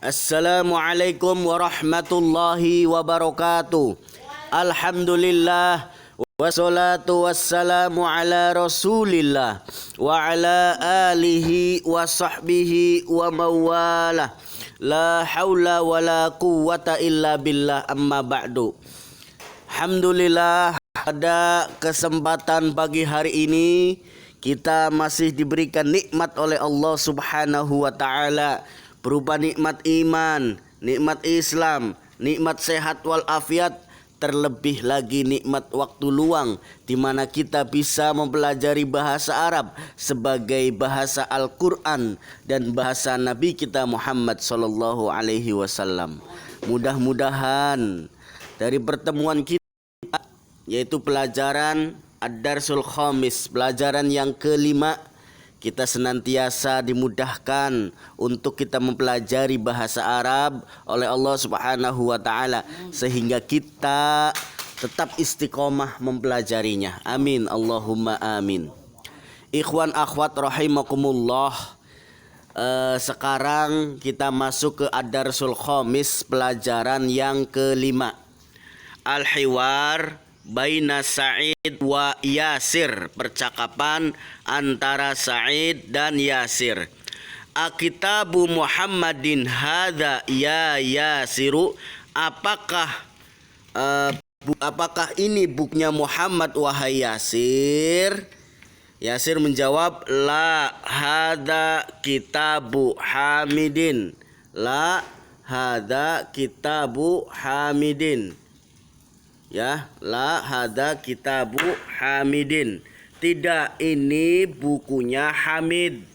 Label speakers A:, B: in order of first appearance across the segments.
A: Assalamualaikum warahmatullahi wabarakatuh. Alhamdulillah wassalatu wassalamu ala rasulillah wa ala alihi wa sahbihi wa mawalah. La haula wa la quwwata illa billah, amma ba'du. Alhamdulillah, pada kesempatan pagi hari ini kita masih diberikan nikmat oleh Allah Subhanahu wa taala berupa nikmat iman, nikmat Islam, nikmat sehat walafiat, terlebih lagi nikmat waktu luang di mana kita bisa mempelajari bahasa Arab sebagai bahasa Al-Qur'an dan bahasa Nabi kita Muhammad sallallahu alaihi wasallam. Mudah-mudahan dari pertemuan kita, yaitu pelajaran Ad-Darsul Khamis, pelajaran yang kelima, kita senantiasa dimudahkan untuk kita mempelajari bahasa Arab oleh Allah Subhanahu wa taala sehingga kita tetap istiqomah mempelajarinya. Amin Allahumma amin. Ikhwan akhwat rahimakumullah, sekarang kita masuk ke Ad-Darsul Khamis, pelajaran yang kelima. Al-Hiwar Baina Sa'id wa Yasir, percakapan antara Sa'id dan Yasir. Akitabu Muhammadin hadza ya Yasiru, apakah ini bukunya Muhammad wahai Yasir? Yasir menjawab, la hadza kitabu Hamidin. La hadza kitabu Hamidin. Ya, la hada kitabu Hamidin. Tidak, ini bukunya Hamid.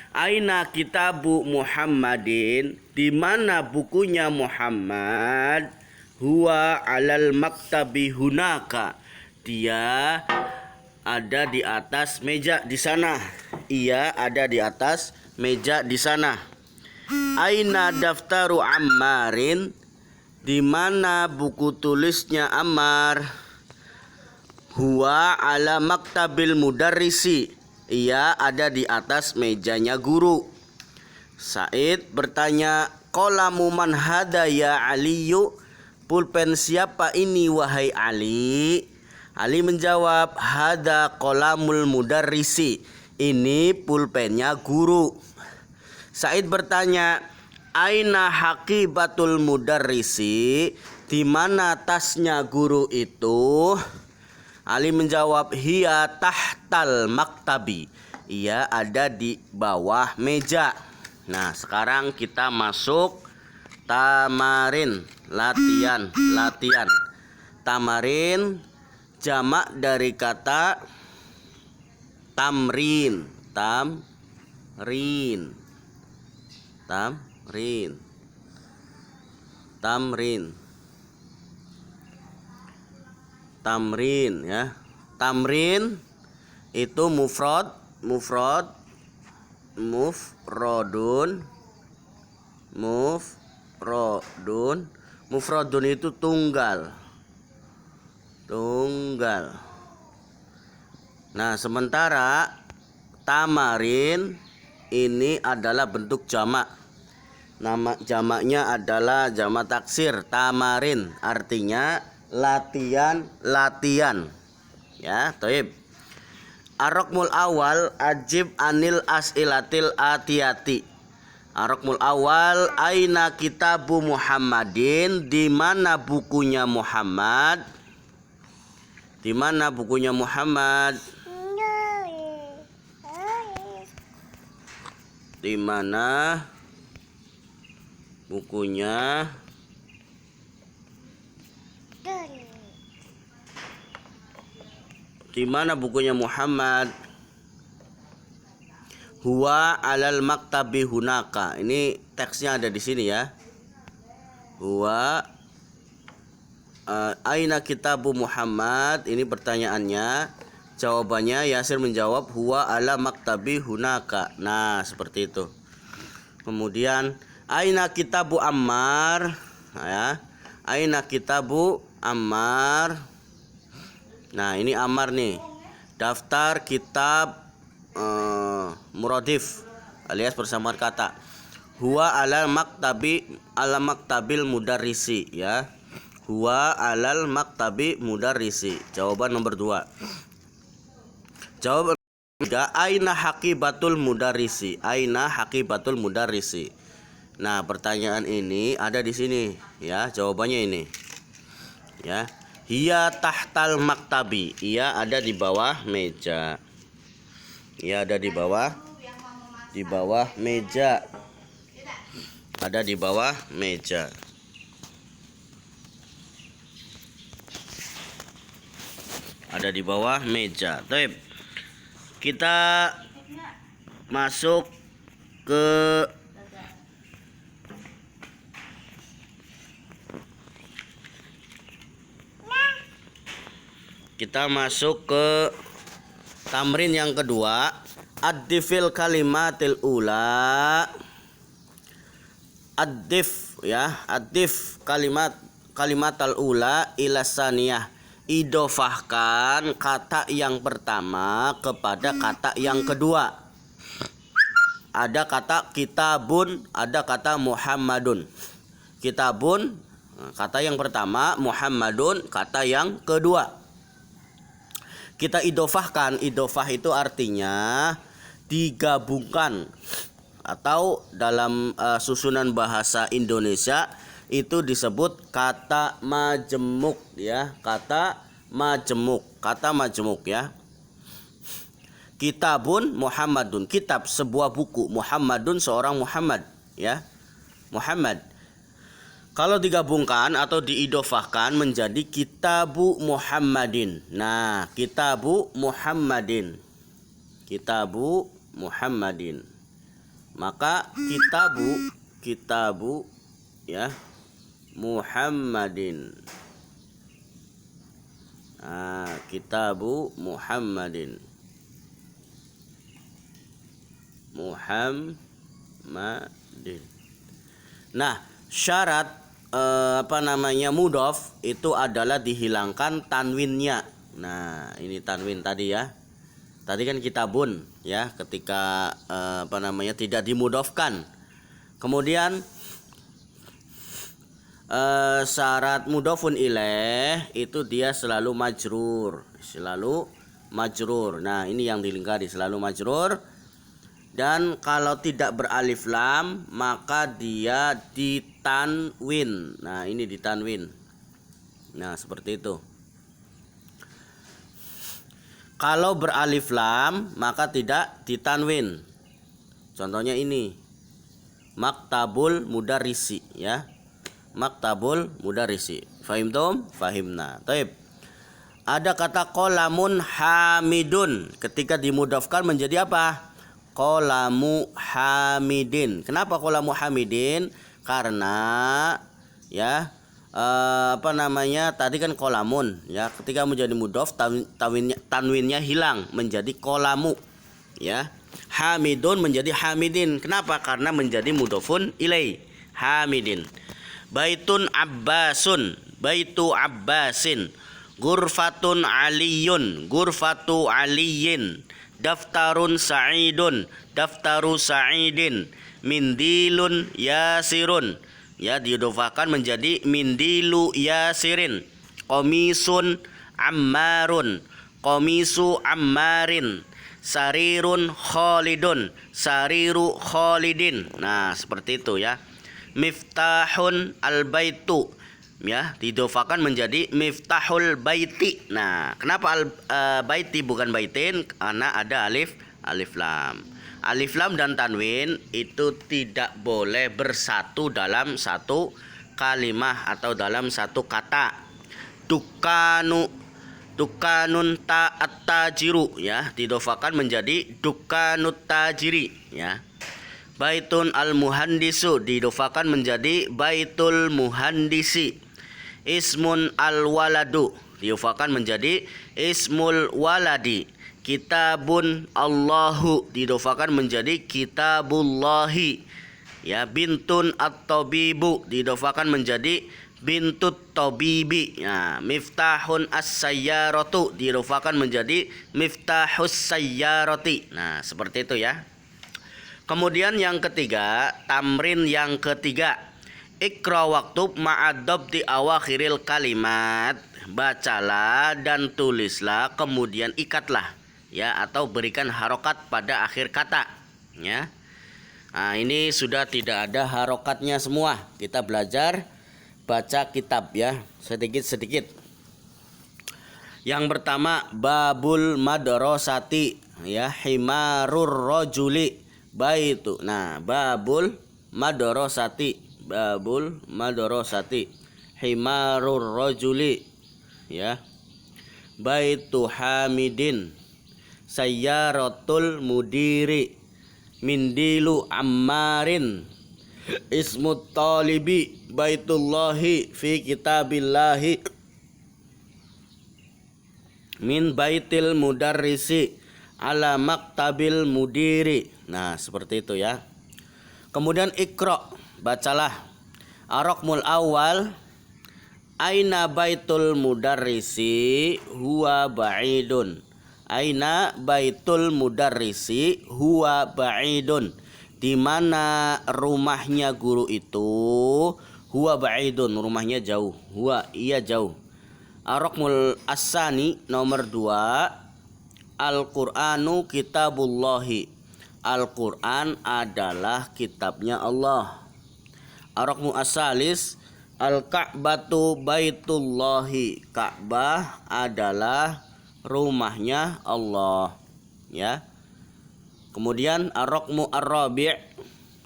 A: Aina kitabu Muhammadin, di mana bukunya Muhammad? Huwa alal maktabi hunaka. Dia ada di atas meja di sana. Ia ada di atas meja di sana. Aina daftaru Ammarin, di mana buku tulisnya Ammar? Huwa ala maktabil mudarrisi, ia ada di atas mejanya guru. Said bertanya, qalamu man hada ya Aliyu, pulpen siapa ini wahai Ali? Ali menjawab, hada qalamul mudarrisi, ini pulpennya guru. Said bertanya, aina haqibatul mudarrisi, di mana tasnya guru itu? Ali menjawab, hiya tahtal maktabi, ia ada di bawah meja. Nah, sekarang kita masuk tamarin, latihan. Tamarin jamak dari kata tamrin. Tamrin ya. Tamrin itu mufradun. Mufradun itu tunggal. Nah, sementara tamarin ini adalah bentuk jamak. Nama jamaknya adalah jamak taksir, tamarin, artinya latihan. Ya, toib. Ar-raqmul awal ajib anil as'ilatil atiyati. Ar-raqmul awal, aina kitabu Muhammadin, di mana bukunya Muhammad? Di mana bukunya Muhammad? Di mana bukunya? Di mana bukunya Muhammad? Huwa alal maktabi hunaka. Ini teksnya ada di sini ya. Huwa aina kitabu Muhammad, ini pertanyaannya. Jawabannya Yasir menjawab, huwa ala maktabi hunaka. Nah, seperti itu. Kemudian aina kitabu Ammar, ya. Aina kitabu Ammar. Nah, ini Ammar nih. Daftar kitab muradif alias persamaan kata. Huwa ala maktabil mudarrisi ya. Huwa alal maktabi mudarrisi. Jawaban nomor 2. Jawaban 3, aina haqibatul mudarrisi. Aina haqibatul mudarrisi. Nah, pertanyaan ini ada di sini ya. Jawabannya ini. Ya. Hiya tahtal maktabi. Ia ada di bawah meja. Ia ada di bawah meja. Ada di bawah meja. Ada di bawah meja. Baik. Kita masuk ke tamrin yang kedua. Ad-difil kalimatil ula. Ad-dif ya, ad-dif kalimatal ula ila saniyah. Idofahkan kata yang pertama kepada kata yang kedua. Ada kata kitabun, ada kata Muhammadun. Kitabun kata yang pertama, Muhammadun kata yang kedua. Kita idofahkan. Idofah itu artinya digabungkan, atau dalam susunan bahasa Indonesia itu disebut kata majemuk ya, kata majemuk ya. Kitabun Muhammadun, kitab sebuah buku, Muhammadun seorang Muhammad ya, Muhammad. Kalau digabungkan atau diidofahkan menjadi kitabu Muhammadin. Nah, kitabu Muhammadin. Kitabu Muhammadin. Maka kitabu ya Muhammadin. Nah, kitabu Muhammadin. Nah, syarat mudhof itu adalah dihilangkan tanwinnya. Nah, ini tanwin tadi ya. Tadi kan kitabun ya, ketika tidak dimudhofkan. Kemudian syarat mudhofun ilaih itu dia selalu majrur. Nah, ini yang dilingkari, selalu majrur. Dan kalau tidak beralif lam maka dia ditanwin. Nah, ini ditanwin. Nah, seperti itu. Kalau beralif lam maka tidak ditanwin. Contohnya ini. Maktabul mudarrisi ya. Maktabul mudarrisi. Fahimtum? Fahimna. Taib. Ada kata qolamun hamidun. Ketika dimudhafkan menjadi apa? Qolamu hamidin. Kenapa qolamu hamidin? Karena ya tadi kan qolamun ya. Ketika menjadi mudhaf tanwinnya hilang menjadi qolamu ya. Hamidun menjadi hamidin. Kenapa? Karena menjadi mudhofun ilai. Hamidin. Baitun Abbasun, baitu Abbasin. Gurfatun Aliyun, gurfatu Aliyin. Daftarun Sa'idun, daftaru Sa'idin. Mindilun Yasirun, ya diidofahkan menjadi mindilu Yasirin. Komisun Ammarun, komisu Ammarin. Sarirun Khalidun, sariru Khalidin. Nah, seperti itu ya. Miftahun al-baitu ya, didofakan menjadi miftahul baiti. Nah, kenapa baiti bukan baitin? Karena ada alif lam. Alif lam dan tanwin itu tidak boleh bersatu dalam satu kalimah atau dalam satu kata. Dukanun tajiru ya, didofakan menjadi dukanut tajiri ya. Baitun al-muhandisu didofakan menjadi baitul muhandisi. Ismun al-waladu didofakan menjadi ismul waladi. Kitabun Allahu didofakan menjadi kitabullahi. Ya, bintun at-tabibu didofakan menjadi bintut tabibi. Ya, miftahun as-sayyaratu didofakan menjadi miftahus sayyarati. Nah, seperti itu ya. Kemudian yang ketiga, tamrin yang ketiga. Ikra waktub ma'adob di awakhiril kalimat. Bacalah dan tulislah, kemudian ikatlah, ya, atau berikan harokat pada akhir kata, ya. Nah, ini sudah tidak ada harokatnya semua. Kita belajar baca kitab, ya, sedikit-sedikit. Yang pertama, babul madrasati, ya, himarur rajuli baitu. Nah, babul madrasati, himarur rajuli, ya, baitu hamidin, sayyaratul mudiri, mindilu ammarin, ismut talibi, baitullahi fi kitabillahi, min baitil mudarrisi ala maktabil mudiri. Nah, seperti itu, ya. Kemudian ikra, bacalah. Arokmul awal, aina baitul mudarrisi huwa ba'idun. Aina baitul mudarrisi huwa ba'idun. Di mana rumahnya guru itu? Huwa ba'idun, rumahnya jauh. Huwa, iya jauh. Arokmul asani nomor 2, Al-Qur'anu kitabullahi. Al-Qur'an adalah kitabnya Allah. Arokmu asalis, Al-Ka'batu baitullahi. Ka'bah adalah rumahnya Allah, ya. Kemudian arokmu ar-rabi'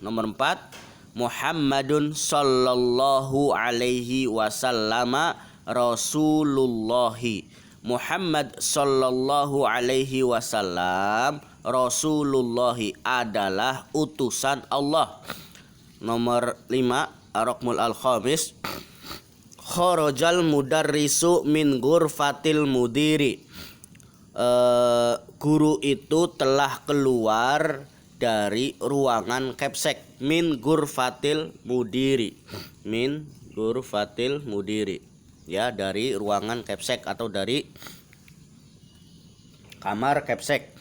A: nomor 4, Muhammadun sallallahu alaihi wasallama Rasulullahi. Muhammad sallallahu alaihi wasallam Rasulullahi adalah utusan Allah. Nomor 5, Arokmul al-khamis, kharajal mudarrisu min ghurfatil mudiri. Guru itu telah keluar dari ruangan kepsek. Min ghurfatil mudiri, min ghurfatil mudiri, ya, dari ruangan kepsek atau dari kamar kepsek.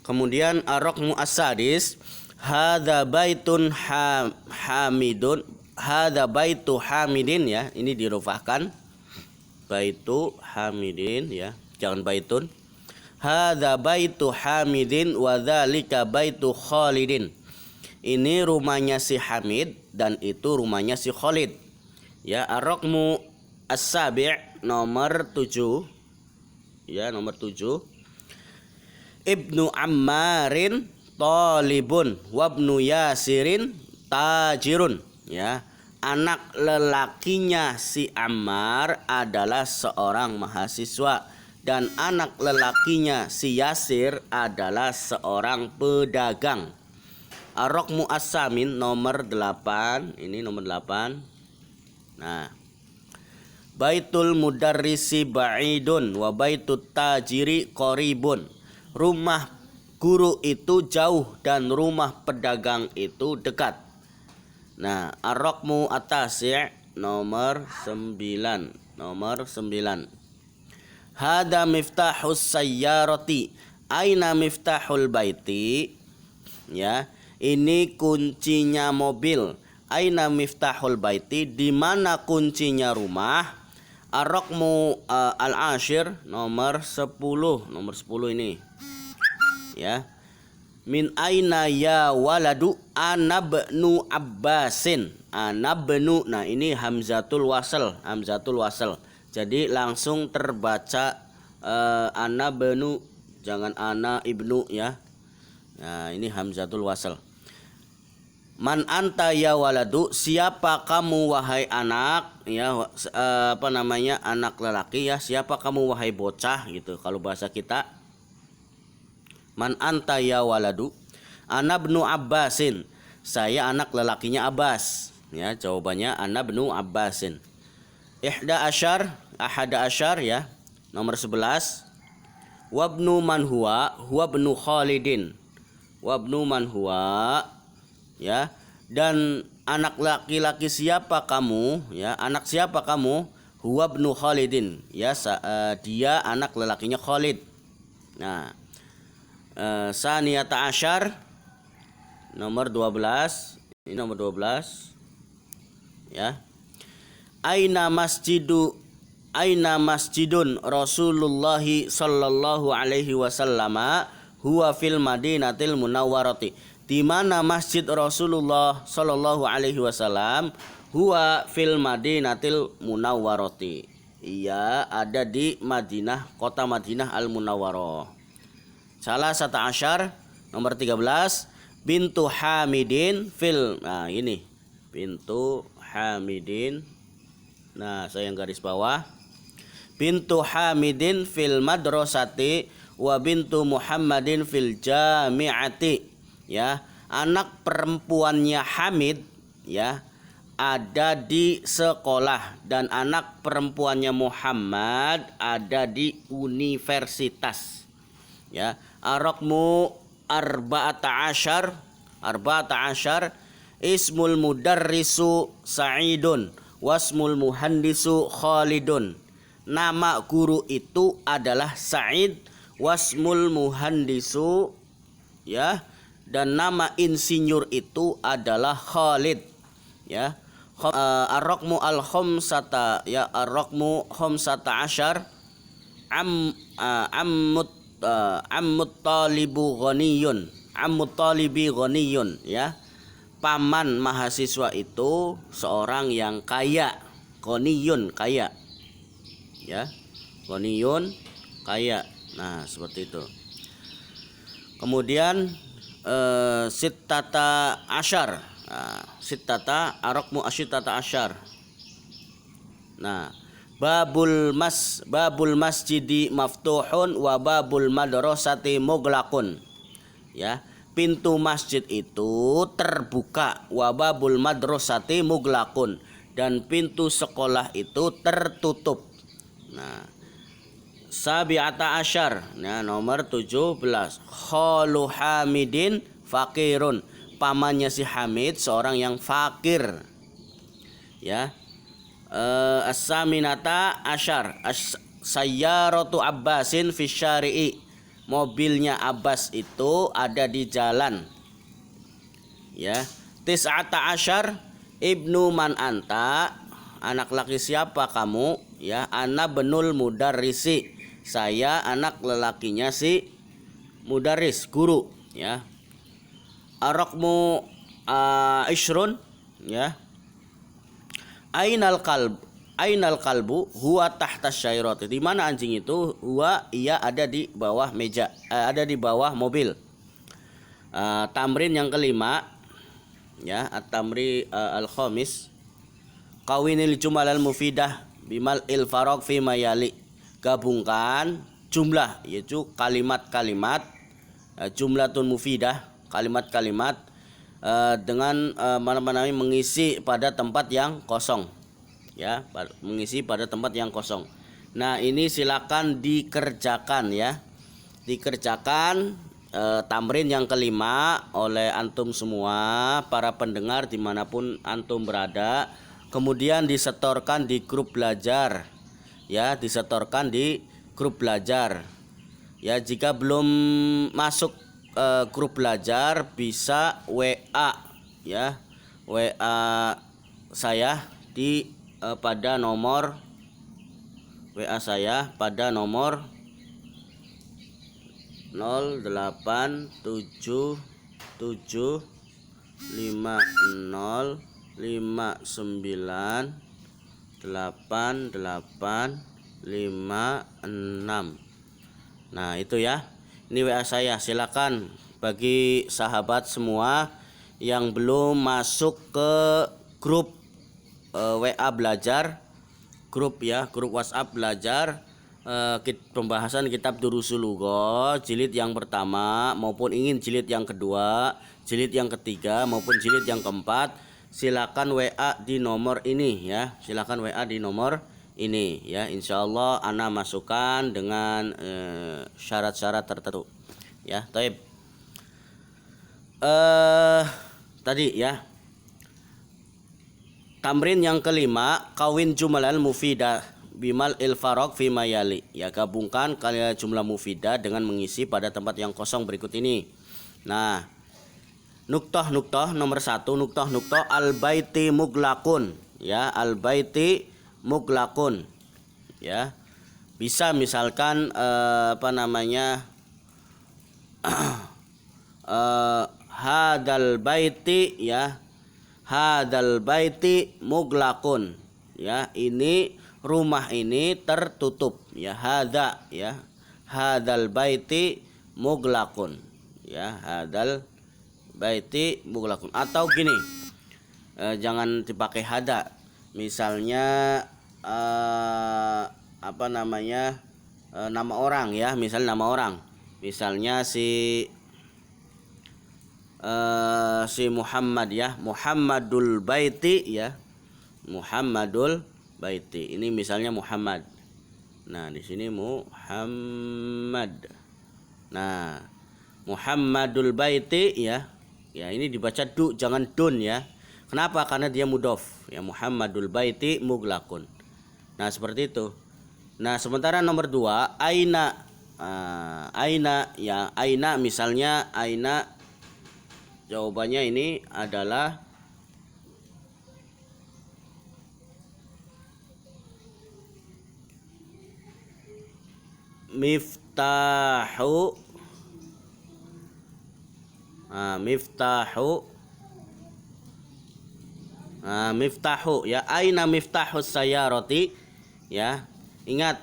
A: Kemudian arokmu asadis, hadza baitun hamidun, hadza baitu hamidin, ya, ini dirufahkan, baitu hamidin, ya, jangan baitun. Hadza baitu hamidin wa dzalika baitu khalidin. Ini rumahnya si Hamid dan itu rumahnya si Khalid, ya. Arokmu as-sabi' nomor 7, ya, nomor 7, Ibnu Ammarin talibun wabnu Yasirin tajirun, ya. Anak lelakinya si Ammar adalah seorang mahasiswa dan anak lelakinya si Yasir adalah seorang pedagang. Arokmu as-samin nomor 8, ini nomor 8. Nah, baitul mudarrisi ba'idun wa baitut tajiri qaribun. Rumah guru itu jauh dan rumah pedagang itu dekat. Nah, arokmu at-tasi' nomor 9, nomor 9. Hada miftahus sayyarati, aina miftahul baiti, ya. Ini kuncinya mobil. Aina miftahul baiti, di mana kuncinya rumah. Arokmu al-ashir nomor 10, nomor 10 ini, ya. Min aina ya waladu anabnu abbasin. Anabnu, nah ini hamzatul wasl, hamzatul wasl. Jadi langsung terbaca anabnu, jangan ana ibnu, ya. Nah, ini hamzatul wasl. Man anta ya waladu, siapa kamu wahai anak, ya, apa namanya, anak lelaki, ya, siapa kamu wahai bocah, gitu kalau bahasa kita. Man anta ya waladu, ana ibnu Abbasin, saya anak lelakinya Abbas, ya, jawabannya ana ibnu Abbasin. Ihda asyar, ahada asyar, ya, nomor 11. Wabnu man huwa ibnu Khalidin, wabnu man huwa, ya, dan anak laki-laki siapa kamu, ya, anak siapa kamu, huwa ibnu Khalidin, ya, dia anak lelakinya Khalid. Nah, saniyata asyar, Nomor 12. Ini nomor 12. Ya. Aina masjidun Rasulullah sallallahu alaihi wasallam huwa fil Madinatil Munawwarati. Di mana masjid Rasulullah sallallahu alaihi wasallam huwa fil Madinatil Munawwarati. Ia ada di Madinah, kota Madinah Al Munawwarah. Salah satu asyar nomor 13 bintu Hamidin fil. Nah, ini bintu Hamidin. Nah, saya yang garis bawah. Bintu Hamidin fil madrasati wa bintu Muhammadin fil jami'ati. Ya, anak perempuannya Hamid ya ada di sekolah dan anak perempuannya Muhammad ada di universitas. Ya, ar-raqmu arba'ata asyar ismul mudarrisu Sa'idun wasmul muhandisu Khalidun. Nama guru itu adalah Sa'id, wasmul muhandisu ya, dan nama insinyur itu adalah Khalid ya. Ar-raqmu al-khamsata ya, ar-raqmu khamsata asyar ammut talibu ghaniyun, ammut talibi ghaniyun ya. Paman mahasiswa itu seorang yang kaya, ghaniyun kaya. Ya, ghaniyun kaya. Nah, seperti itu. Kemudian sittata asyar. Nah, sittata araqmu asyittata asyar. Nah, babul masjidi maftuhun wa babul madrasati mughlaqun. Ya, pintu masjid itu terbuka, wa babul madrasati mughlaqun, dan pintu sekolah itu tertutup. Nah, sabi'ata asyar. Nah, nomor 17. Khalu Hamidin fakirun. Pamannya si Hamid seorang yang fakir. Ya. As-saminata asyar. Sayyaratu Abbasin fi syari'i. Mobilnya Abbas itu ada di jalan. Ya. Tis'ata asyar. Ibnu man anta. Anak laki siapa kamu? Ya, ana benul mudarrisi. Saya anak lelakinya si mudarris, guru, ya. Ar-raqmu ishrun, ya. Ainal kalbu huwa tahta syairati. Di mana anjing itu? Huwa, ia ada di bawah meja, ada di bawah mobil. Tamrin yang kelima, ya, at-tamri al-khamis. Kawinil jumal al-mufidah bimal il-faraq fi mayali. Gabungkan jumlah, yaitu kalimat-kalimat, jumlatun mufidah, kalimat-kalimat dengan mengisi pada tempat yang kosong. Ya, mengisi pada tempat yang kosong. Nah, ini silakan dikerjakan ya. Dikerjakan tamrin yang kelima oleh antum semua, para pendengar dimanapun antum berada. Kemudian disetorkan di grup belajar, ya, disetorkan di grup belajar. Ya, jika belum masuk grup belajar bisa WA, ya, WA saya di pada nomor WA saya pada nomor 087750898856. Nah, itu ya. Ini WA saya. Silakan bagi sahabat semua yang belum masuk ke grup WA belajar, grup ya, grup WhatsApp belajar pembahasan kitab Durusul Lugha jilid yang pertama maupun ingin jilid yang kedua, jilid yang ketiga maupun jilid yang keempat, silakan WA di nomor ini ya. Silakan WA di nomor ini ya. Insyaallah ana masukkan dengan syarat-syarat tertentu. Ya, taib. Tadi ya. Tamrin yang kelima, kawin jumalal mufidah bimal il faraq fi mayali. Ya, gabungkan jumlah mufidah dengan mengisi pada tempat yang kosong berikut ini. Nah, Nuktoh nomor 1, nuktoh al baiti muglakun, ya, al baiti muglakun, ya. Bisa misalkan apa namanya hadal baiti, ya, hadal baiti muglakun, ya, ini rumah ini tertutup, ya, hadal baiti muglakun, ya, hadal baiti muglakun. Atau gini, jangan dipakai hada, misalnya apa namanya nama orang, ya, misalnya nama orang, misalnya si Muhammad, ya, Muhammadul baiti, ya, Muhammadul baiti, ini misalnya Muhammad. Nah, di sini Muhammad. Nah, Muhammadul baiti, ya, ya, ini dibaca du, jangan dun, ya. Kenapa? Karena dia mudhof, ya, Muhammadul baiti muglakun. Nah, seperti itu. Nah, sementara nomor 2 aina, aina, ya, aina, misalnya aina, jawabannya ini adalah miftahu, miftahu, miftahu, ya, aina miftahus sayarati, ya. Ingat,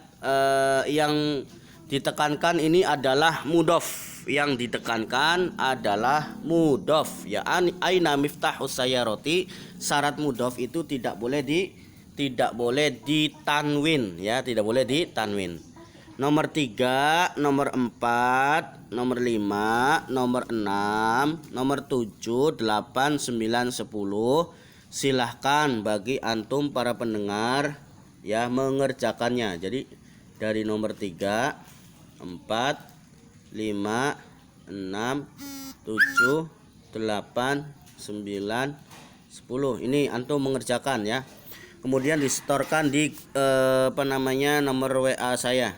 A: yang ditekankan ini adalah mudhof, yang ditekankan adalah mudhof, ya. Aina miftahus sayarati, syarat mudhof itu tidak boleh ditanwin, ya, tidak boleh ditanwin. Nomor 3, nomor 4, nomor 5, nomor 6, nomor 7, 8, 9, 10. Silahkan bagi antum para pendengar, ya, mengerjakannya. Jadi dari nomor 3, 4, 5, 6, 7, 8, 9, 10. Ini antum mengerjakan, ya. Kemudian disetorkan di apa namanya nomor WA saya,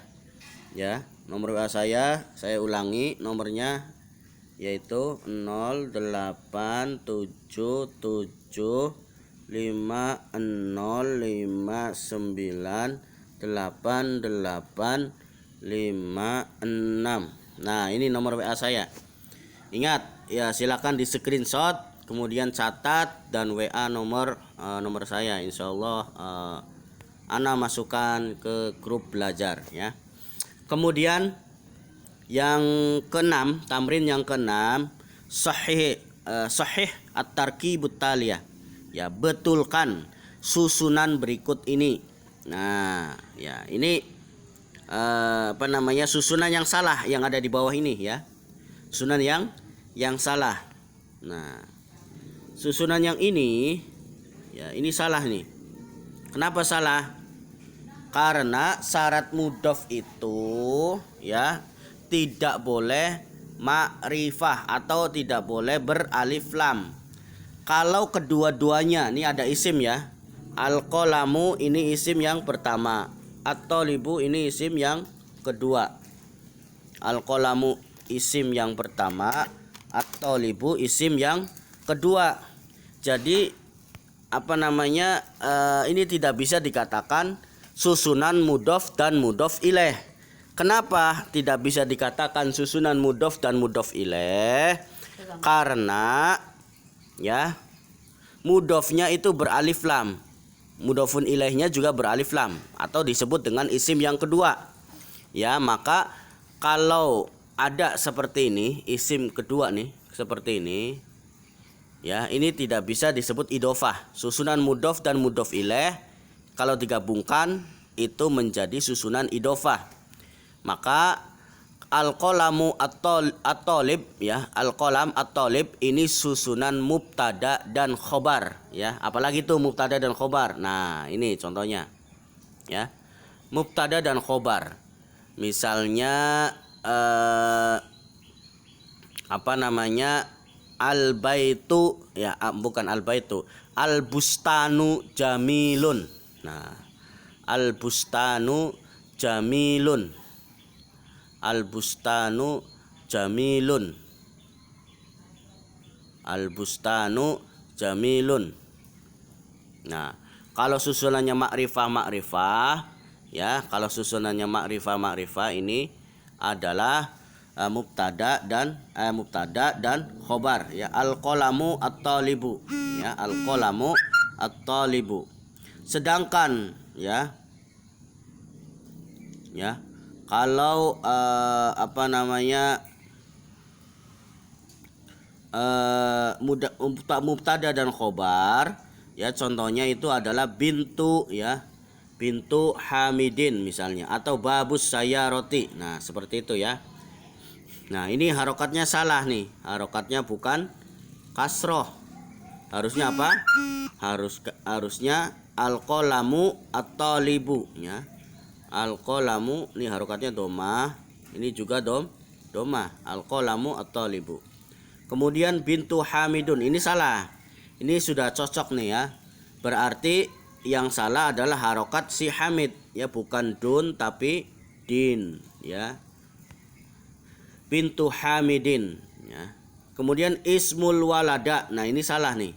A: ya. Nomor WA saya ulangi nomornya, yaitu 0875598856. Nah, ini nomor WA saya. Ingat, ya, silakan di screenshot, kemudian catat dan WA nomor saya. Insyaallah ana masukkan ke grup belajar, ya. Kemudian yang keenam, tamrin yang keenam, sahih at-tarkibut taliyah, ya, betulkan susunan berikut ini. Nah, ya, ini apa namanya susunan yang salah yang ada di bawah ini, ya, susunan yang salah. Nah, susunan yang ini, ya, ini salah nih. Kenapa salah? Karena syarat mudhof itu, ya, tidak boleh ma'rifah atau tidak boleh beralif lam. Kalau kedua-duanya, ini ada isim, ya. Al-qalamu ini isim yang pertama, at-thalibu ini isim yang kedua. Al-qalamu isim yang pertama, at-thalibu isim yang kedua. Jadi apa namanya ini tidak bisa dikatakan susunan mudhof dan mudhof ilaih. Kenapa tidak bisa dikatakan susunan mudhof dan mudhof ilaih? Karena, ya, mudhofnya itu beralif lam, mudhofun ilaihnya juga beralif lam atau disebut dengan isim yang kedua, ya. Maka kalau ada seperti ini, isim kedua nih seperti ini, ya, ini tidak bisa disebut idofah. Susunan mudhof dan mudhof ilaih kalau digabungkan itu menjadi susunan idofah. Maka al-qalamu at-talib, ya, al-qalam at-talib ini susunan mubtada dan khobar, ya. Apalagi itu mubtada dan khobar. Nah, ini contohnya, ya, mubtada dan khobar. Misalnya apa namanya al-baitu, ya, bukan al-baitu, al-bustanu jamilun. Nah, al-bustanu jamilun, al-bustanu jamilun. Al-bustanu jamilun. Nah, kalau susunannya makrifah ya, kalau susunannya makrifah ini adalah mubtada dan khobar ya. Al-qalamu at-talibu ya, al-qalamu at-talibu. Sedangkan ya kalau mubtada dan khobar ya, contohnya itu adalah bintu ya, bintu Hamidin misalnya, atau babus sayaroti. Nah, seperti itu ya. Nah, ini harokatnya salah nih, harokatnya bukan kasroh. Harusnya apa? Harusnya al-qalamu at-talibu ya. Al-qalamu, ini harokatnya domah, ini juga domah. Al-qalamu at-talibu. Kemudian bintu Hamidun, ini salah. Ini sudah cocok nih ya. Berarti yang salah adalah harokat si Hamid ya, bukan dun tapi din ya. Bintu Hamidin ya. Kemudian ismul walada. Nah, ini salah nih.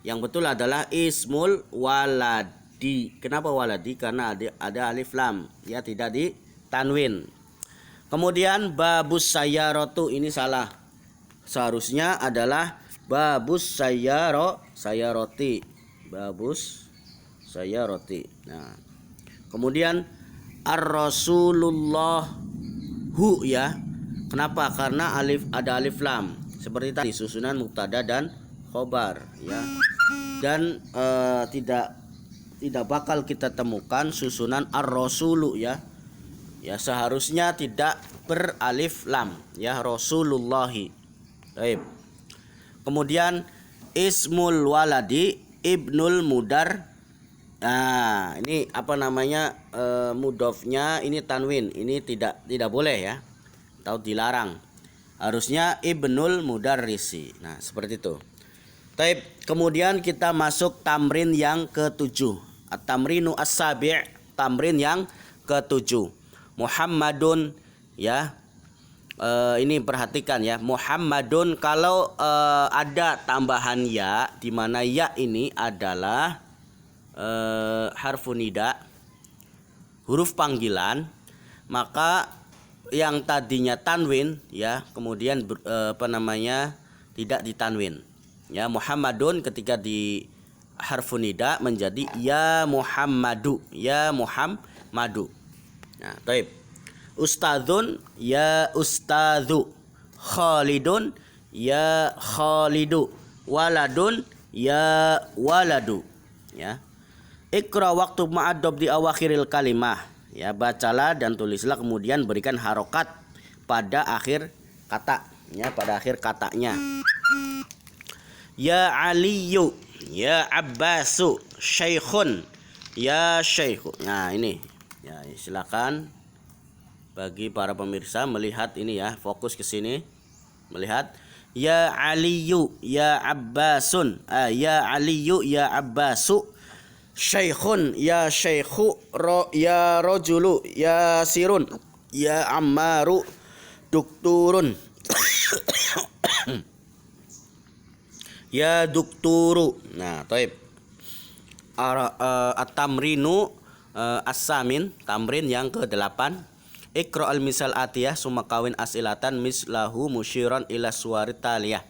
A: Yang betul adalah ismul waladi. Kenapa waladi? Karena ada alif lam ya, tidak di tanwin. Kemudian babus sayarotu, ini salah. Seharusnya adalah babus sayaroti. Babus sayaroti. Nah, kemudian ar-rasulullah hu ya. Kenapa? Karena ada alif lam. Seperti tadi susunan mubtada dan khobar ya. Dan tidak bakal kita temukan susunan ar-rasulu ya. Ya, seharusnya tidak beralif lam ya, rasulullahi. Baik. Kemudian ismul waladi ibnul mudar. Nah, ini mudofnya ini tanwin. Ini tidak boleh ya, atau dilarang. Harusnya ibnul mudarrisi. Nah, seperti itu. Baik, kemudian kita masuk tamrin yang ke-7. At-tamrinu as-sabi', tamrin yang ke-7. Muhammadun ya. Ini perhatikan ya, Muhammadun kalau ada tambahan ya, di mana ya ini adalah harfu nida, huruf panggilan, maka yang tadinya tanwin ya, kemudian tidak ditanwin ya. Muhammadun ketika di harfu nida menjadi ya Muhammadu, ya Muhammadu. Nah, baik. Ustadzun ya ustadzu, Khalidun ya Khalidu, waladun ya waladu ya. Iqra waktu ma'adob di awakhiril kalimah ya, bacalah dan tulislah, kemudian berikan harokat pada akhir kata ya, pada akhir katanya. Ya Aliyu ya Abbasu Syekhun ya Syekhu. Nah, ini ya, silakan bagi para pemirsa melihat ini ya, fokus ke sini, melihat ya Aliyu ya Abbasun, ya Aliyu ya Abbasu, Syekhun ya Syekhu, ya Rojulu ya Sirun, ya Ammaru Dukturun ya Dukturu. Nah, taib. At-tamrinu as-samin, tamrin yang ke-8. Iqra al-misal atiyah summa kawin asilatan mislahu musyiran ila suwarit taliyah.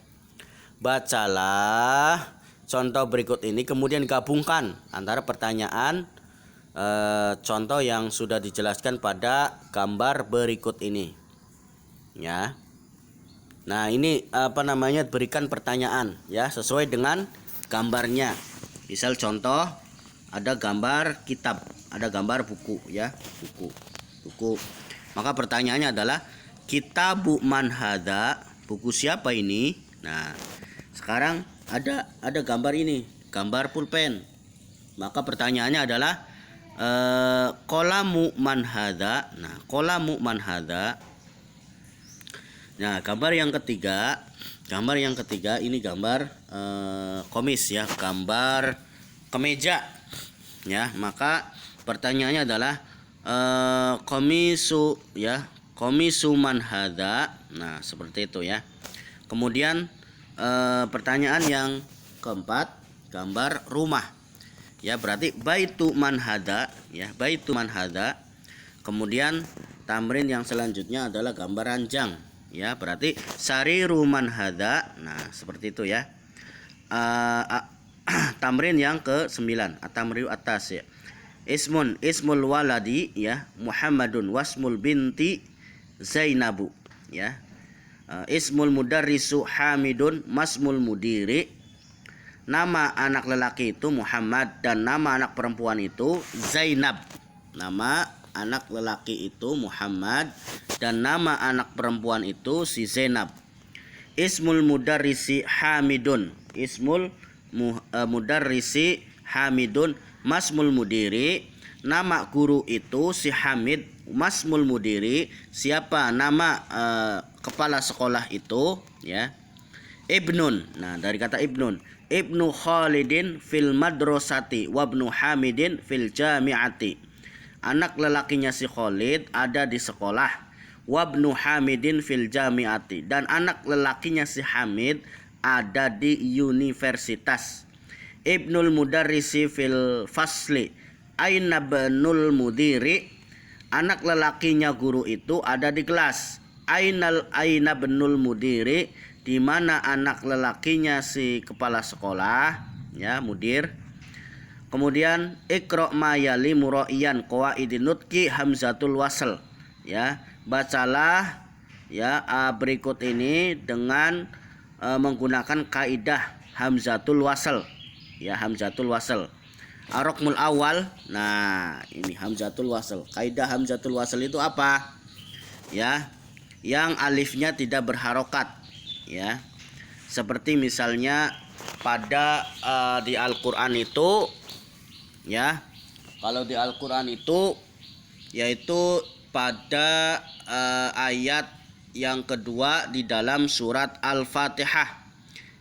A: Bacalah contoh berikut ini, kemudian gabungkan antara pertanyaan contoh yang sudah dijelaskan pada gambar berikut ini ya. Nah, ini berikan pertanyaan ya, sesuai dengan gambarnya. Misal contoh ada gambar kitab, ada gambar buku ya, buku. Maka pertanyaannya adalah kitabu man hadza, buku siapa ini? Nah, sekarang ada gambar ini, gambar pulpen. Maka pertanyaannya adalah qalamu man hadza. Nah, qalamu man hadza. Nah, gambar yang ketiga ini gambar komis ya, gambar kemeja ya. Maka pertanyaannya adalah komisu ya, komisu man hadza. Nah, seperti itu ya. Kemudian Pertanyaan yang keempat, gambar rumah. Ya, berarti baitu man hada, ya, baitu man hada. Kemudian tamrin yang selanjutnya adalah gambar ranjang. Ya, berarti sariru man hada. Nah, seperti itu ya. Tamrin yang ke-9, at-tamrin atas ya. Ismul waladi ya Muhammadun wasmul binti Zainabu ya. Ismul mudarrisu Hamidun masmul mudiri. Nama anak lelaki itu Muhammad dan nama anak perempuan itu Zainab. Nama anak lelaki itu Muhammad dan nama anak perempuan itu si Zainab. Ismul mudarrisi Hamidun. Ismul mudarrisi Hamidun masmul mudiri. Nama guru itu si Hamid. Masmul mudiri, siapa nama kepala sekolah itu ya. Ibnun. Nah, dari kata ibnun. Ibnu Khalidin fil madrasati wabnu Hamidin fil jami'ati. Anak lelakinya si Khalid ada di sekolah. Wabnu Hamidin fil jami'ati. Dan anak lelakinya si Hamid ada di universitas. Ibnul mudarrisi fil fasli. Aina benul mudiri. Anak lelakinya guru itu ada di kelas. Aina benul mudiri, di mana anak lelakinya si kepala sekolah ya, mudir. Kemudian iqra ma yali muraiyan qawaidin nutqi hamzatul wasl ya. Bacalah ya berikut ini dengan menggunakan kaidah hamzatul wasl ya, hamzatul wasl. Ar-raqmul awal. Nah, ini hamzatul wasl. Kaidah hamzatul wasl itu apa? Ya, yang alifnya tidak berharokat ya. Seperti misalnya pada di Al-Qur'an itu ya. Kalau di Al-Qur'an itu yaitu pada ayat yang kedua di dalam surat Al-Fatihah,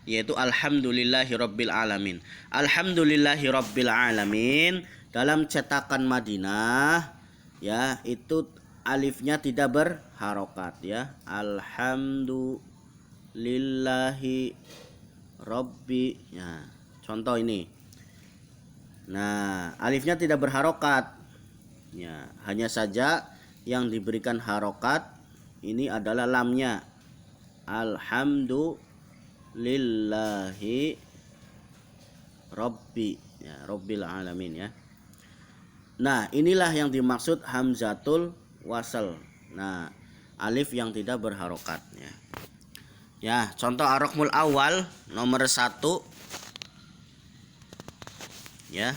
A: yaitu alhamdulillahirabbil alamin. Alhamdulillahirabbil alamin dalam cetakan Madinah ya, itu alifnya tidak berharokat ya. Alhamdulillahi rabbi ya. Contoh ini. Nah, alifnya tidak berharokat ya, hanya saja yang diberikan harokat ini adalah lamnya. Alhamdulillahi rabbi ya, rabbil alamin ya. Nah, inilah yang dimaksud hamzatul wasl. Nah, alif yang tidak berharokat ya. Ya, contoh ar-raqmul awal nomor 1 ya.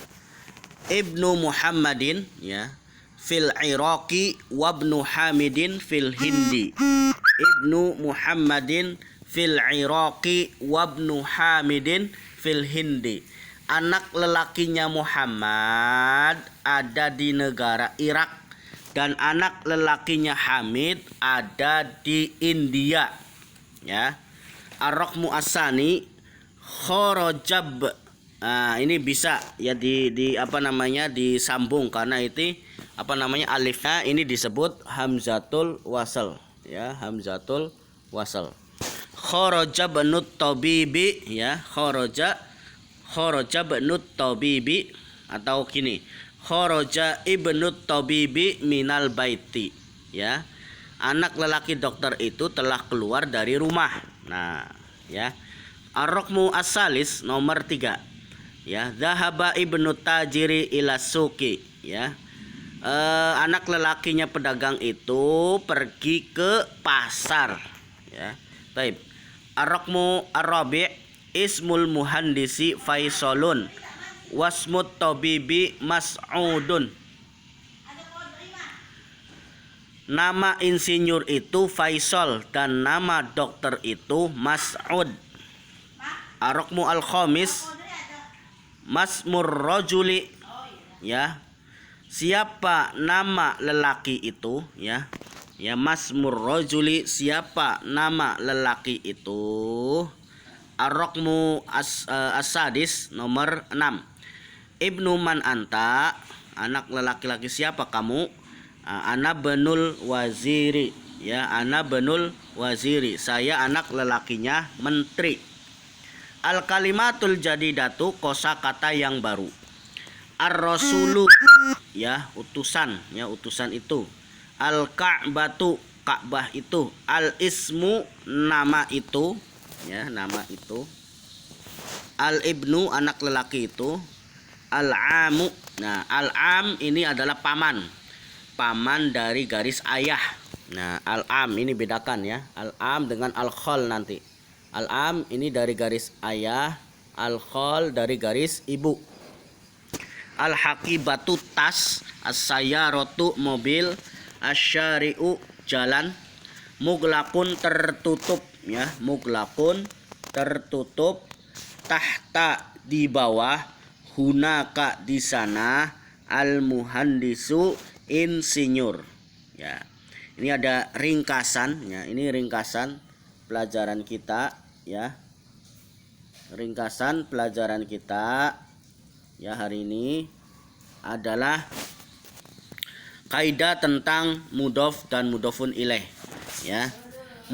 A: Ibnu Muhammadin ya fil Iraqi wabnu Hamidin fil Hindi. Ibnu Muhammadin fil Iraqi wabnu Hamidin fil Hindi. Anak lelakinya Muhammad ada di negara Irak dan anak lelakinya Hamid ada di India ya. Ar-raqmu asani kharajab. Nah, ini bisa ya di apa namanya disambung karena itu apa namanya alifnya ini disebut hamzatul wasl ya, hamzatul wasl. Kharaja banut tabibi ya, kharaja banut tabibi, atau gini, kharaja ibnut tabibi minal baiti ya. Anak lelaki dokter itu telah keluar dari rumah. Nah, ya. Ar-raqmu as-salis nomor 3. Ya, zahaba ibnu tajiri ila suki ya. Anak lelakinya pedagang itu pergi ke pasar ya. Baik. Ar-raqmu ar-rabi' ismul muhandisi Faisalun wasmut tabibi Mas'udun. Nama insinyur itu Faisal dan nama dokter itu Mas'ud. Ar-raqmu al-khamis masmur rajuli ya. Siapa nama lelaki itu ya. Ya, masmur rajuli, siapa nama lelaki itu. Ar-raqmu as-sadis nomor 6. Ibnu man anta, anak lelaki-laki siapa kamu. Ana benul waziri ya, ana benul waziri, saya anak lelakinya menteri Al kalimatul jadidatu kosakata yang baru. Ar-rasulu ya utusan, ya utusan itu. Al ka'batu Ka'bah itu. Al ismu nama itu, ya nama itu. Al ibnu anak lelaki itu. Al amu, nah al am ini adalah paman, paman dari garis ayah. Nah al am ini bedakan ya, al am dengan al khol nanti. Al am ini dari garis ayah, al khol dari garis ibu. Al haqibatu tas, as-sayyaratu mobil, asyari'u jalan, muglakun tertutup ya, muglakun tertutup, tahta di bawah, hunaka di sana, al muhandisu insinyur. Ya. Ini ada ringkasan ya, ini ringkasan pelajaran kita ya. Ringkasan pelajaran kita ya hari ini adalah kaidah tentang mudhof dan mudhofun ilaih ya.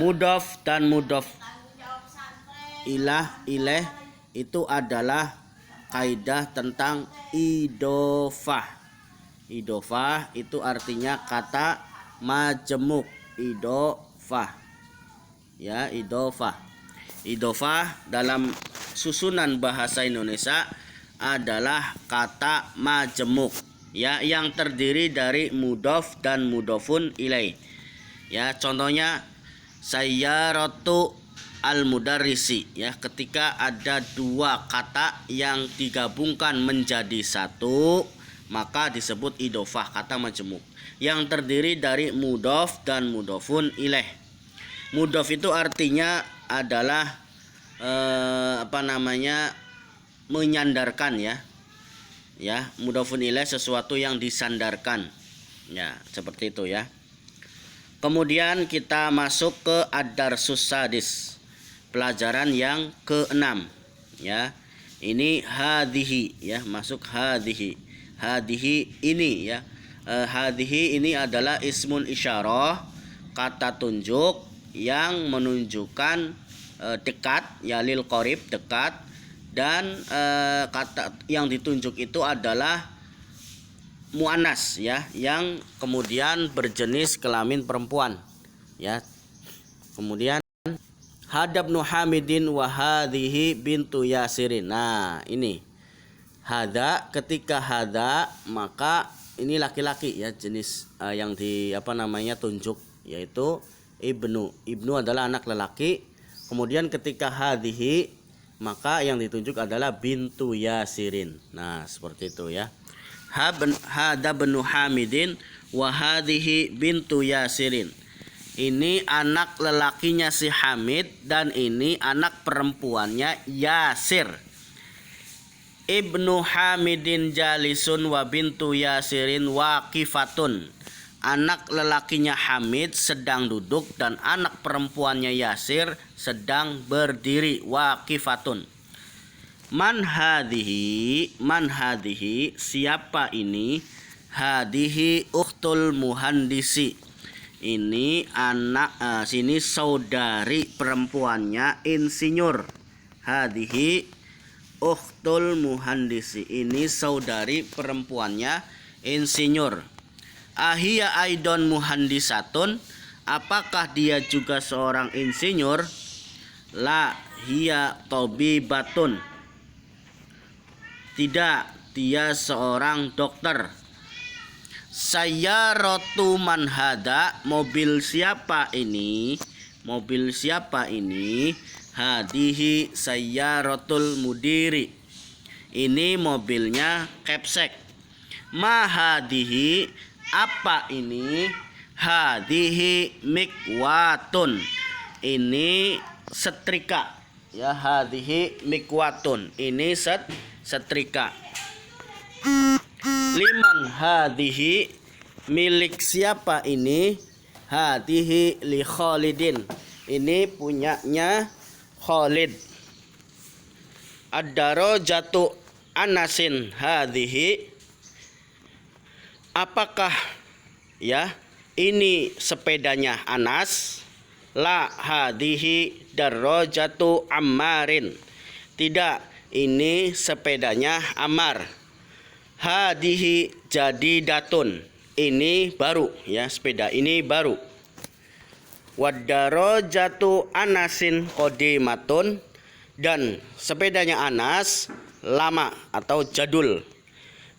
A: Mudhof dan mudhof ilaih itu adalah kaidah tentang idhofah. Idhofah itu artinya kata majemuk. Idhofah ya, idhofah. Idhofah dalam susunan bahasa Indonesia adalah kata majemuk ya, yang terdiri dari mudhof dan mudhofun ilaih. Ya, contohnya sayyaratu al mudarrisi ya, ketika ada dua kata yang digabungkan menjadi satu maka disebut idhofah, kata majemuk yang terdiri dari mudhof dan mudhofun ilaih. Mudhof itu artinya adalah menyandarkan ya. Ya, mudhofun ilaih sesuatu yang disandarkan. Ya, seperti itu ya. Kemudian kita masuk ke ad-darsus sadis. Pelajaran yang ke-6 ya. Ini hadhihi ya, masuk hadhihi. Hadhihi ini ya. Hadhihi ini adalah ismun isyarah, kata tunjuk yang menunjukkan dekat ya, lil qorib dekat, dan kata yang ditunjuk itu adalah muannas ya, yang kemudian berjenis kelamin perempuan ya. Kemudian hadabnu hamidin wa hadhihi bintu yasirin. Nah ini hada, ketika hada maka ini laki-laki ya, jenis yang tunjuk yaitu ibnu. Ibnu adalah anak lelaki. Kemudian ketika hadhihi maka yang ditunjuk adalah bintu yasirin. Nah seperti itu ya. Hada benu hamidin wa hadhihi bintu yasirin. Ini anak lelakinya si Hamid dan ini anak perempuannya Yasir. Ibnu Hamidin jalisun wa bintu Yasirin waqifatun. Anak lelakinya Hamid sedang duduk dan anak perempuannya Yasir sedang berdiri, waqifatun. Man hadhihi, siapa ini? Hadhihi ukhtul muhandisi. Ini anak sini saudari perempuannya insinyur. Hadhihi ukhtul muhandisi. Ini saudari perempuannya insinyur. Ahia aidon muhandisatun, apakah dia juga seorang insinyur? La hiya tabibatun, tidak, dia seorang dokter. Sayyaratu man hada, mobil siapa ini? Mobil siapa ini? Hadihi sayyaratul mudiri, ini mobilnya Kepsek. Ma hadihi, apa ini? Hadihi mikwatun, ini setrika ya. Hadihi mikwatun, ini setrika. Liman hadihi, milik siapa ini? Hadihi li Khalidin, ini punyanya Khalid. Ad-darajatu Anasin hadihi, apakah ya ini sepedanya Anas? La hadihi darajatu Ammarin, Tidak, ini sepedanya Ammar. Hadihi jadidatun. Ini baru ya, sepeda ini baru. Wadarajatu Anasin qadimatun, dan sepedanya Anas lama atau jadul.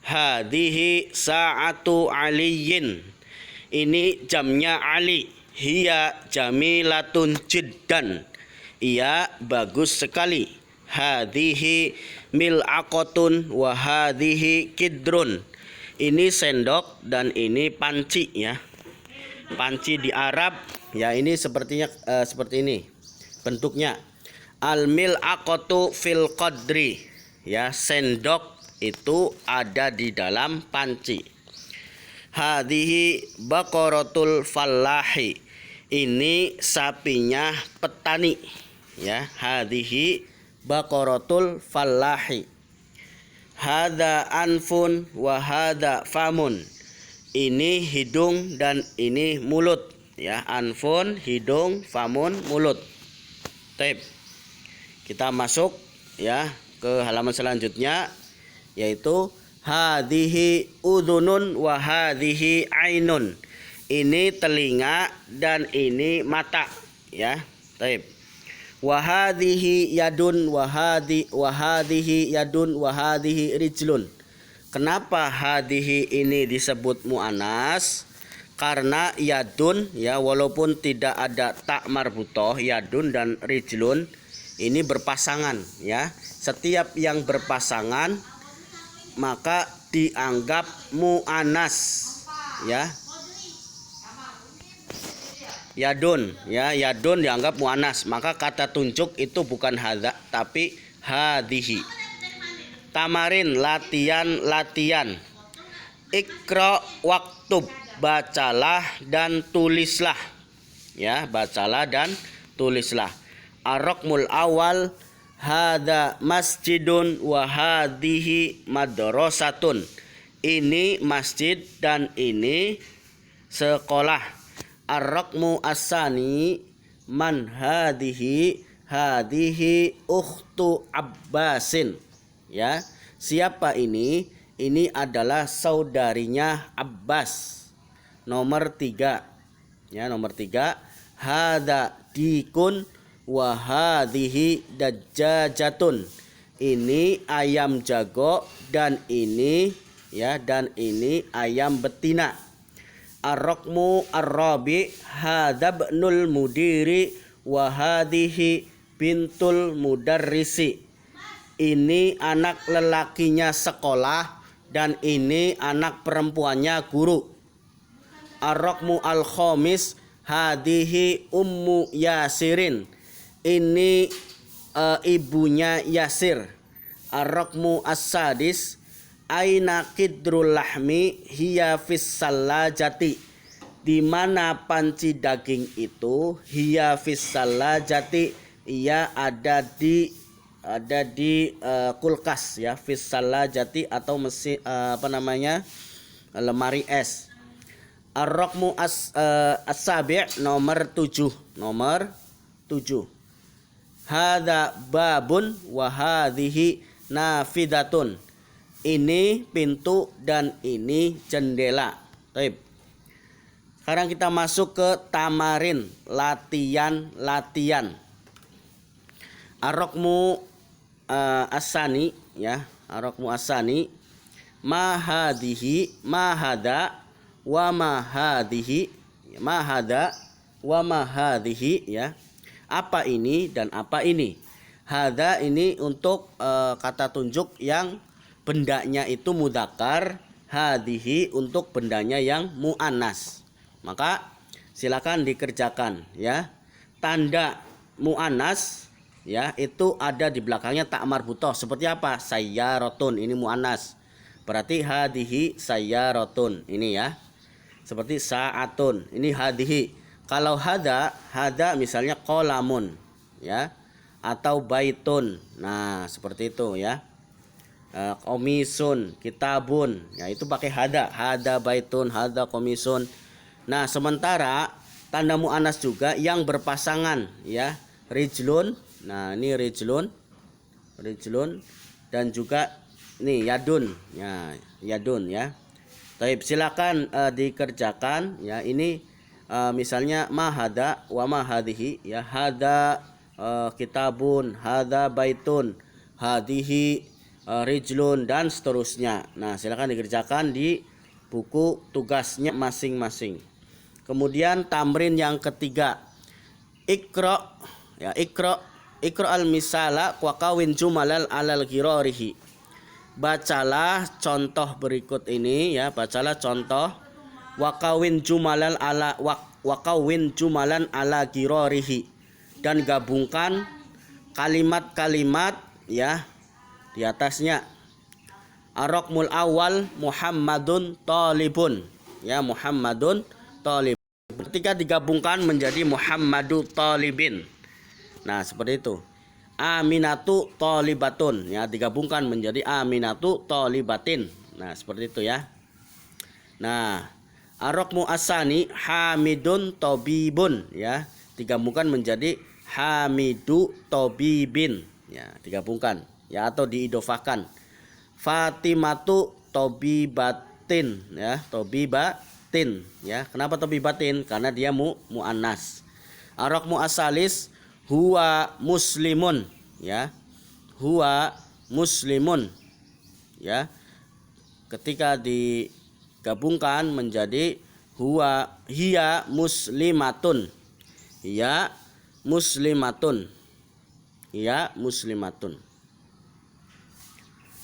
A: Hadihi sa'atu Aliyin. Ini jamnya Ali. Hiya jamilatun jiddan. Ia bagus sekali. Hadihi mil'aqatun wa hadihi kidrun. Ini sendok dan ini panci ya. Panci di Arab ya, ini sepertinya seperti ini bentuknya. Al mil'aqatu fil qadri ya, sendok itu ada di dalam panci. Hadihi baqaratul fallahi. Ini sapinya petani ya. Hadihi baqaratul fallahi. Hada anfun wa hada famun. Ini hidung dan ini mulut ya. Anfun hidung, famun mulut. Baik. Kita masuk ya ke halaman selanjutnya, yaitu hadhihi udhunun wa hadhihi ainun. Ini telinga dan ini mata ya. Baik. Wa hadhihi yadun wa hadhihi yadun wa hadhihi rijlun. Kenapa hadhihi ini disebut muannas? Karena yadun ya, walaupun tidak ada tak marbutoh, yadun dan rijlun ini berpasangan ya. Setiap yang berpasangan maka dianggap muannas ya. Yadun ya, yadun dianggap muannas, maka kata tunjuk itu bukan hadza tapi hadhihi. Tamarin, latihan. Iqra waktub, bacalah dan tulislah ya, bacalah dan tulislah. Ar-raqmul awal hadza masjidun wa hadhihi madrasatun. Ini masjid dan ini sekolah. Ar-raqmu as-sani man hadhihi ukhtu Abbasin ya. Siapa ini? Ini adalah saudarinya Abbas. Nomor 3 ya, nomor 3. Hadza dikun wa hadhihi dajjajatun. Ini ayam jago dan ini ya, dan ini ayam betina. Ar-raqmu ar-rabi hadza ibnul mudiri wa hadhihi bintul mudarrisi. Ini anak lelakinya sekolah dan ini anak perempuannya guru. Ar-raqmu al-khamis hadhihi ummu Yasirin. Ini ibunya Yasir. Ar-raqmu as-sadis aina kidrul lahmi hiya fis salajati. Di mana panci daging itu? Hiya fis salajati, ia ada di kulkas ya, fis salajati atau mesin lemari es. Ar-raqmu as-sabi' nomor 7. Hadza babun wa hadhihi nafidatun. Ini pintu dan ini jendela. Baik. Sekarang kita masuk ke tamarin, latihan. Ar-raqmu as-sani ya, ar-raqmu as-sani ma hadhihi, ma hada wa ma hadhihi, ma hada wa ma hadhihi ya. Apa ini dan apa ini? Hada ini untuk kata tunjuk yang bendanya itu mudzakkar, hadhihi untuk bendanya yang muannas. Maka silakan dikerjakan ya. Tanda muannas ya itu ada di belakangnya tak marbutoh. Seperti apa? Sayyaratun, ini muannas. Berarti hadhihi sayyaratun ini ya. Seperti sa'atun, ini hadhihi. Kalau hada misalnya qalamun ya, atau baitun. Nah, seperti itu ya. Komisun, kitabun, ya itu pakai hada baitun, hada komisun. Nah, sementara tanda muannas juga yang berpasangan ya, rijlun. Nah, ini rijlun rijlun, dan juga nih yadun ya, yadun ya. Taib, silakan dikerjakan ya. Ini misalnya ma hada wa ma hadhihi ya, hada kitabun, hada baitun, hadihi rijlun, dan seterusnya. Nah, silakan dikerjakan di buku tugasnya masing-masing. Kemudian tamrin yang ketiga, ikra ya, ikra al misala wa kawin jumalal alal ghirarihi. Bacalah contoh berikut ini ya, bacalah contoh wakawin jumalan ala ghirarihi, dan gabungkan kalimat-kalimat ya di atasnya. Ar-raqmul awal Muhammadun talibun ya, Muhammadun talib. Ketika digabungkan menjadi Muhammadu talibin. Nah, seperti itu. Aminatu talibatun ya, digabungkan menjadi Aminatu talibatin. Nah, seperti itu ya. Nah, ar-raqmu asani Hamidun tabibun ya, digabungkan menjadi Hamidu tabibin ya, digabungkan ya, atau diidofahkan. Fatimatu tabibatin ya, tabibatin ya. Kenapa tabibatin? Karena dia muannas. Ar-raqmu asalis huwa muslimun ya, huwa muslimun ya, ketika digabungkan menjadi huwa hiya muslimatun, hiya muslimatun, hiya muslimatun,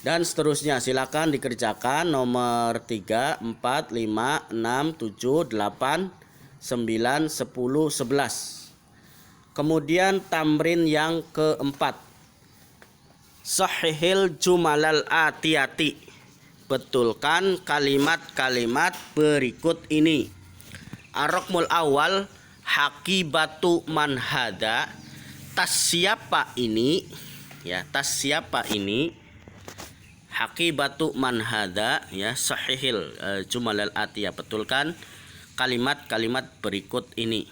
A: dan seterusnya. Silakan dikerjakan nomor 3, 4, 5, 6, 7, 8, 9, 10, 11. Kemudian tamrin yang keempat, sahihil jumalal atiyati, betulkan kalimat-kalimat berikut ini. Ar-raqmul awal hakibatu man hada, tas siapa ini ya, tas siapa ini, hakibatu man hada ya, sahihil jumalal atiyah, betulkan kalimat-kalimat berikut ini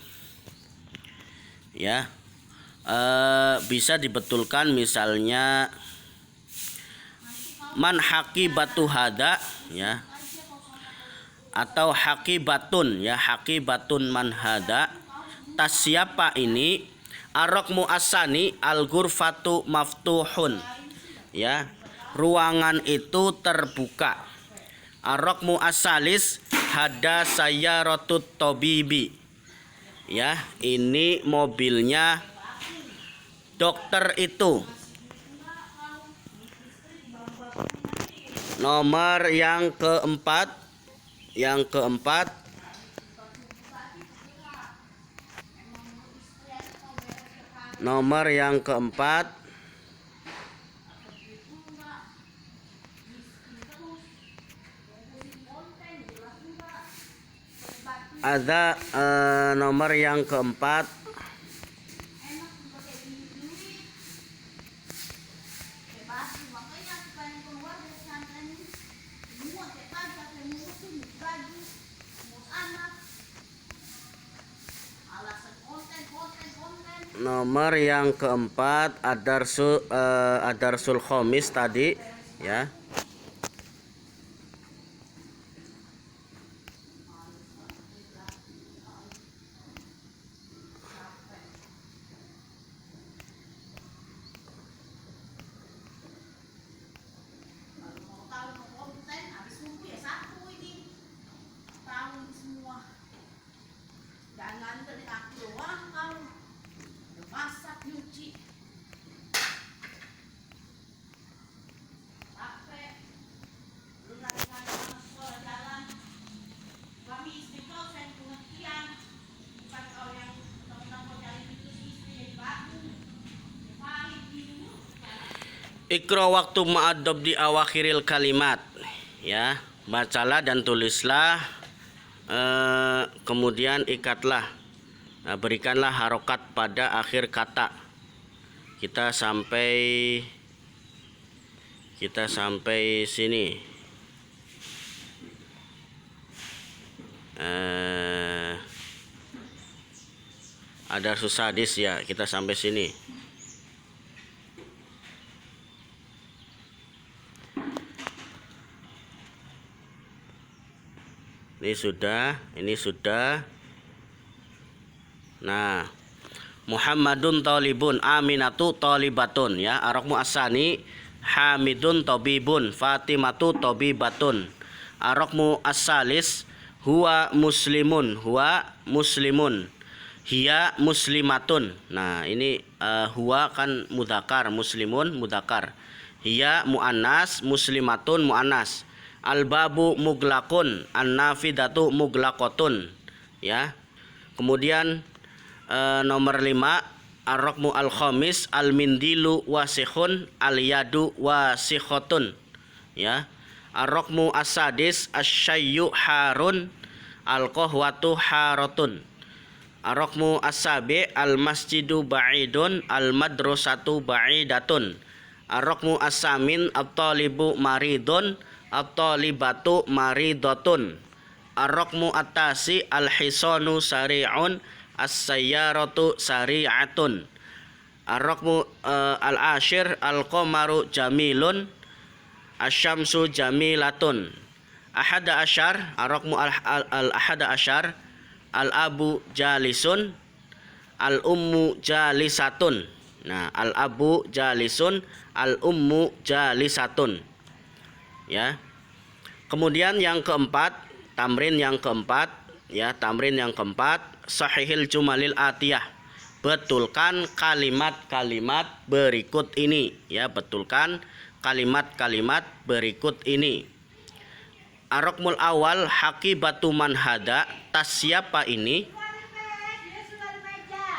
A: ya. Bisa dibetulkan misalnya man hakibatu hada ya, atau hakibatun ya, hakibatun man hada, tas siapa ini. Ar-raqmu asani al-ghurfatu maftuhun ya, ruangan itu terbuka. Ar-raqmu asalis hada sayyarotut tabibi ya, ini mobilnya dokter itu. Nomor yang keempat, nomor yang keempat, ada nomor yang keempat, nomor yang keempat adarsul khomis tadi ya. Ikra waktu ma'adob di awakhiril kalimat ya, bacalah dan tulislah, kemudian ikatlah, berikanlah harokat pada akhir kata. Kita sampai sini. Ada susadis ya, kita sampai sini. Ini sudah. Nah, Muhammadun talibun, Aminatu talibatun ya. Ar-raqmu as-sani Hamidun tabibun, Fatimatu tabibatun. Ar-raqmu as-salis huwa muslimun, hiya muslimatun. Nah, ini huwa kan mudzakkar, muslimun mudzakkar. Hiya muannas, muslimatun muannas. Al-babu muglaqun, an-nafidatu muglaqatun ya. Kemudian nomor 5, ar-raqmu al-khamis al-mindilu wasikhun, al-yadu wasikhotun ya. Ar-raqmu as-sadis asy-syayyu harun, al-qahwatu haratun. Ar-raqmu as-sabi al-masjidu ba'idun, al-madrasatu ba'idatun. Ar-raqmu as-samin at-talibu maridun, at-talibatu maridatun. Ar-raqmu at-tasi al-hisanu sari'un, as-sayyaratu sari'atun. Ar-raqmu al-ashir al-qamaru jamilun, asy-syamsu jamilatun. Ahada asyar, ar-raqmu al-ahada asyar al-abu jalisun, al-ummu jalisatun. Nah, al-abu jalisun, al-ummu jalisatun ya. Kemudian yang keempat, tamrin yang keempat ya, tamrin yang keempat, sahihil jumalil atiyah. Betulkan kalimat-kalimat berikut ini ya, betulkan kalimat-kalimat berikut ini. Ar-raqmul awal haqibatu man hada, tas siapa ini?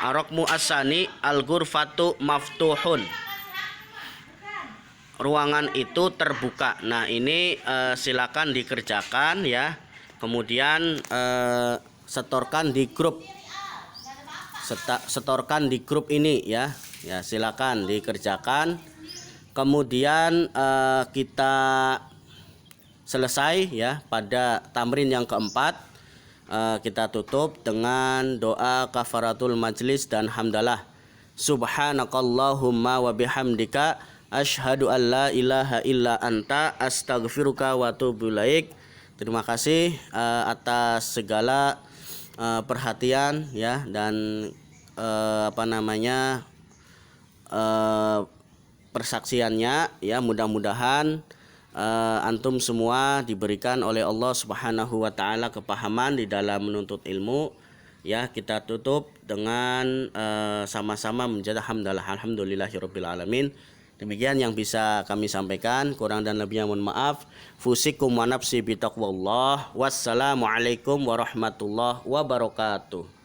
A: Ar-raqmu as-sani al-ghurfatu maftuhun, ruangan itu terbuka. Nah, ini silakan dikerjakan ya. Kemudian setorkan di grup. Setorkan di grup ini ya. Ya, silakan dikerjakan. Kemudian kita selesai ya pada tamrin yang keempat. Kita tutup dengan doa kafaratul majlis dan hamdalah. Subhanakallahumma wa bihamdika asyhadu an la ilaha illa anta astaghfiruka wa atubu ilaik. Terima kasih atas segala perhatian ya, dan persaksiannya ya. Mudah-mudahan antum semua diberikan oleh Allah Subhanahu wa taala kepahaman di dalam menuntut ilmu ya. Kita tutup dengan sama-sama menjadi hamdalah alhamdulillahirabbil alamin. Demikian yang bisa kami sampaikan, kurang dan lebihnya mohon maaf. Fusikum wa nafsi bitaqwallah. Wassalamualaikum warahmatullahi wabarakatuh.